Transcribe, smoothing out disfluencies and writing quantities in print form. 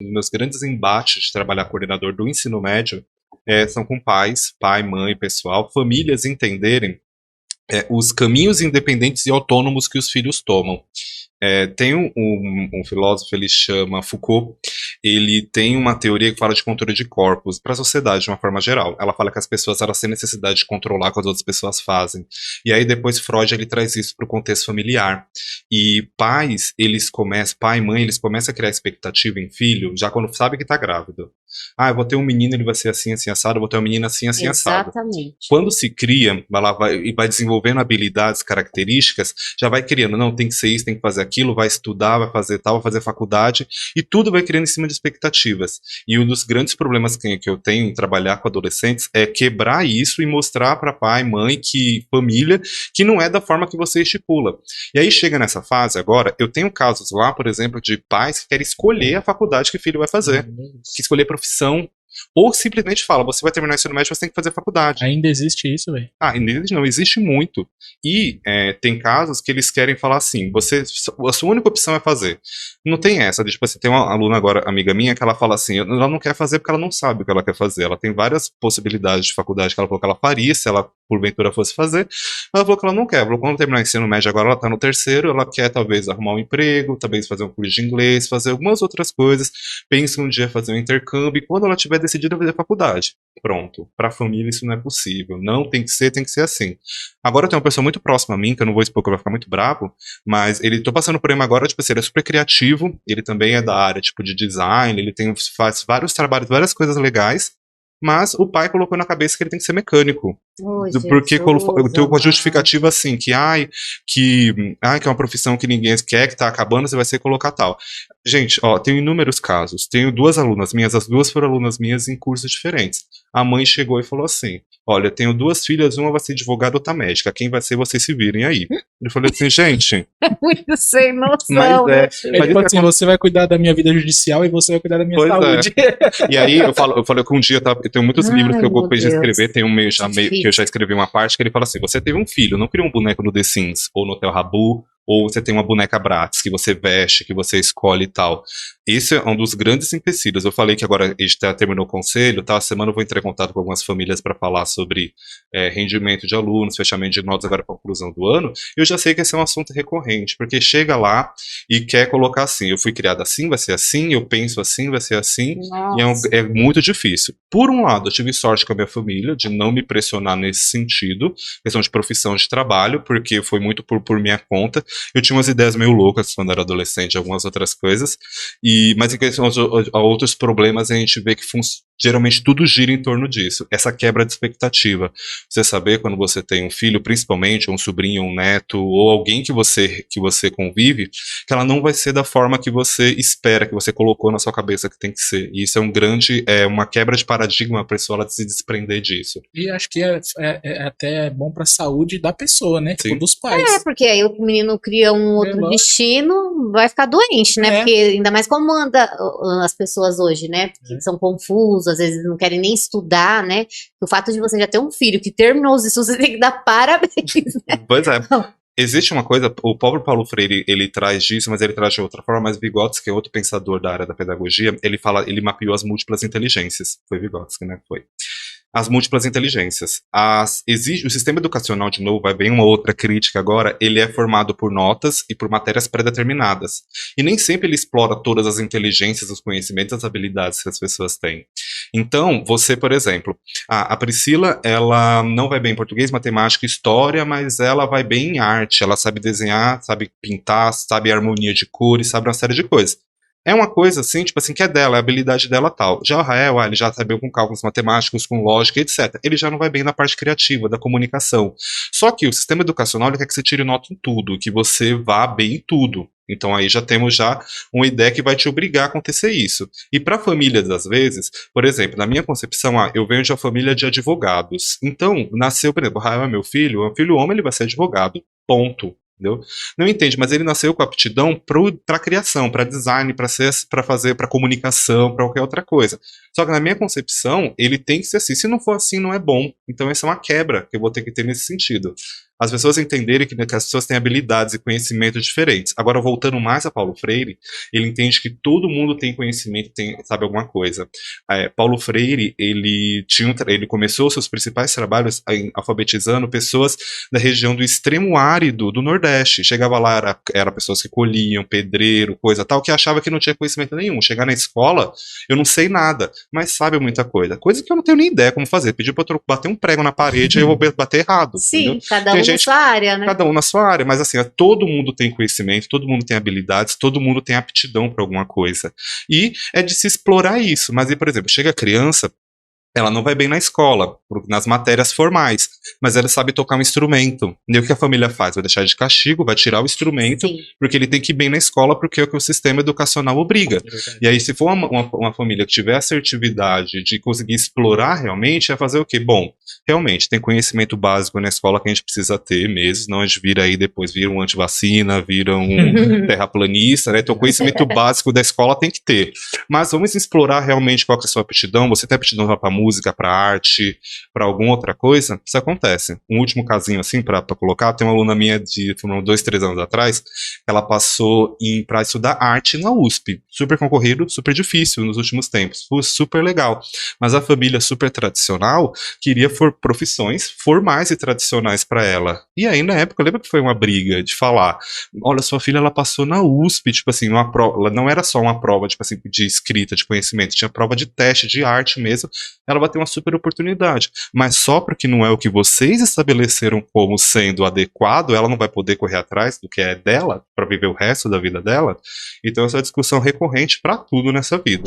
Meus grandes embates de trabalhar coordenador do ensino médio são com pais, pai, mãe, pessoal, famílias entenderem os caminhos independentes e autônomos que os filhos tomam. Tem um filósofo, ele chama Foucault, ele tem uma teoria que fala de controle de corpos para a sociedade de uma forma geral. Ela fala que as pessoas elas têm necessidade de controlar o que as outras pessoas fazem. E aí depois Freud ele traz isso para o contexto familiar. E pais, pai e mãe, eles começam a criar expectativa em filho já quando sabe que está grávido. Eu vou ter um menino, ele vai ser assim, assim, assado, eu vou ter uma menina assim, assim, assado. Exatamente. Quando se cria, vai desenvolvendo habilidades, características, já vai criando, não, tem que ser isso, tem que fazer aquilo, vai estudar, vai fazer tal, vai fazer faculdade, e tudo vai criando em cima de expectativas. E um dos grandes problemas que eu tenho em trabalhar com adolescentes é quebrar isso e mostrar para pai, mãe, família, que não é da forma que você estipula. E aí chega nessa fase agora, eu tenho casos lá, por exemplo, de pais que querem escolher a faculdade que o filho vai fazer, que escolher profissão, ou simplesmente fala, você vai terminar o ensino médio, você tem que fazer faculdade. Ainda existe isso, velho? Não, existe muito. E tem casos que eles querem falar assim, a sua única opção é fazer. Não tem essa, tipo assim, tem uma aluna agora, amiga minha, que ela fala assim, ela não quer fazer porque ela não sabe o que ela quer fazer. Ela tem várias possibilidades de faculdade que ela falou que ela faria, se ela porventura fosse fazer, mas ela falou que ela não quer. Ela falou que quando terminar o ensino médio agora, ela tá no terceiro, ela quer talvez arrumar um emprego, talvez fazer um curso de inglês, fazer algumas outras coisas, pensa um dia fazer um intercâmbio, e quando ela tiver decidido fazer faculdade, pronto. Pra família isso não é possível. Não, tem que ser assim. Agora eu tenho uma pessoa muito próxima a mim, que eu não vou expor que vai ficar muito bravo, mas tô passando por ele agora, tipo assim, ele é super criativo, ele também é da área, tipo, de design, faz vários trabalhos, várias coisas legais, mas o pai colocou na cabeça que ele tem que ser mecânico. Porque tem uma justificativa assim, que é uma profissão que ninguém quer, que tá acabando, você vai ser colocar tal. Gente, tenho inúmeros casos. Tenho duas alunas minhas, as duas foram alunas minhas em cursos diferentes. A mãe chegou e falou assim, olha, tenho duas filhas, uma vai ser advogada, outra médica. Quem vai ser, vocês se virem aí. Eu falei assim, gente... Muito sem noção. Mas tipo assim, você vai cuidar da minha vida judicial e você vai cuidar da minha saúde. E aí, eu falei que um dia, eu tenho muitos livros que eu gostei de escrever, tem que eu já escrevi uma parte que ele fala assim, você teve um filho, não criou um boneco no The Sims, ou no Hotel Rabu, ou você tem uma boneca Bratz, que você veste, que você escolhe e tal. Esse é um dos grandes empecilhos. Eu falei que agora a gente terminou o conselho, tá? A semana eu vou entrar em contato com algumas famílias para falar sobre rendimento de alunos, fechamento de notas agora para a conclusão do ano. Eu já sei que esse é um assunto recorrente, porque chega lá e quer colocar assim, eu fui criada assim, vai ser assim, eu penso assim, vai ser assim, e é muito difícil. Por um lado, eu tive sorte com a minha família, de não me pressionar nesse sentido, questão de profissão de trabalho, porque foi muito por minha conta. Eu tinha umas ideias meio loucas quando era adolescente, algumas outras coisas, mas em questão a outros problemas a gente vê que geralmente tudo gira em torno disso, essa quebra de expectativa. Você saber quando você tem um filho, principalmente, um sobrinho, um neto, ou alguém que você convive, que ela não vai ser da forma que você espera, que você colocou na sua cabeça que tem que ser. E isso é uma quebra de paradigma para a pessoa ela se desprender disso. E acho que é até bom para a saúde da pessoa, né? Tipo, dos pais. Porque aí o menino cria um outro destino, vai ficar doente, né? Porque ainda mais como anda as pessoas hoje, né? Que são confusas, às vezes não querem nem estudar, né? O fato de você já ter um filho que terminou os estudos, você tem que dar parabéns, né? Pois é. Existe uma coisa, o próprio Paulo Freire, ele traz disso, mas ele traz de outra forma, mas Vygotsky, que é outro pensador da área da pedagogia, ele mapeou as múltiplas inteligências. Foi Vygotsky, né? Foi. As múltiplas inteligências. O sistema educacional, de novo, vai bem uma outra crítica agora, ele é formado por notas e por matérias pré-determinadas. E nem sempre ele explora todas as inteligências, os conhecimentos, as habilidades que as pessoas têm. Então, você, por exemplo, a Priscila, ela não vai bem em português, matemática e história, mas ela vai bem em arte, ela sabe desenhar, sabe pintar, sabe harmonia de cores, sabe uma série de coisas. É uma coisa assim, tipo assim, que é dela, é a habilidade dela tal. Já o Rael, ele já sabe com cálculos matemáticos, com lógica, etc. Ele já não vai bem na parte criativa, da comunicação. Só que o sistema educacional ele quer que você tire nota em tudo, que você vá bem em tudo. Então aí já temos uma ideia que vai te obrigar a acontecer isso. E para famílias, às vezes, por exemplo, na minha concepção, eu venho de uma família de advogados. Então, nasceu, por exemplo, o Rael é meu filho homem, ele vai ser advogado. Ponto. Entendeu? Não entende, mas ele nasceu com aptidão para criação, para design, para fazer, para comunicação, para qualquer outra coisa. Só que na minha concepção, ele tem que ser assim. Se não for assim, não é bom. Então essa é uma quebra que eu vou ter que ter nesse sentido. As pessoas entenderem que as pessoas têm habilidades e conhecimentos diferentes. Agora, voltando mais a Paulo Freire, ele entende que todo mundo tem conhecimento, sabe alguma coisa. Paulo Freire, ele começou seus principais trabalhos alfabetizando pessoas da região do extremo árido do Nordeste. Chegava lá, era pessoas que colhiam, pedreiro, coisa tal, que achava que não tinha conhecimento nenhum. Chegar na escola, eu não sei nada, mas sabe muita coisa. Coisa que eu não tenho nem ideia como fazer. Pedir pra eu bater um prego na parede, aí eu vou bater errado. Sim, entendeu? cada um na sua área, né? Cada um na sua área, mas assim, todo mundo tem conhecimento, todo mundo tem habilidades, todo mundo tem aptidão para alguma coisa. E é de se explorar isso. Mas, por exemplo, chega a criança, ela não vai bem na escola, nas matérias formais, mas ela sabe tocar um instrumento. E o que a família faz? Vai deixar de castigo, vai tirar o instrumento, sim, porque ele tem que ir bem na escola, porque é o que o sistema educacional obriga. E aí, se for uma família que tiver assertividade de conseguir explorar realmente, é fazer o quê? Bom, realmente, tem conhecimento básico na escola que a gente precisa ter mesmo, senão a gente vira aí depois, vira um antivacina, vira um terraplanista, né? Então, o conhecimento básico da escola tem que ter. Mas vamos explorar realmente qual que é a sua aptidão. Você tem aptidão para música, para arte, para alguma outra coisa? Isso acontece. Um último casinho assim, para colocar, tem uma aluna minha de 2, 3 anos atrás, ela passou para estudar arte na USP. Super concorrido, super difícil nos últimos tempos. Foi super legal. Mas a família super tradicional queria profissões formais e tradicionais para ela. E aí, na época, eu lembro que foi uma briga de falar, olha, sua filha, ela passou na USP, tipo assim, uma prova, não era só uma prova, tipo assim, de escrita, de conhecimento, tinha prova de teste, de arte mesmo, ela vai ter uma super oportunidade. Mas só porque não é o que vocês estabeleceram como sendo adequado, ela não vai poder correr atrás do que é dela, para viver o resto da vida dela. Então essa é uma discussão recorrente para tudo nessa vida.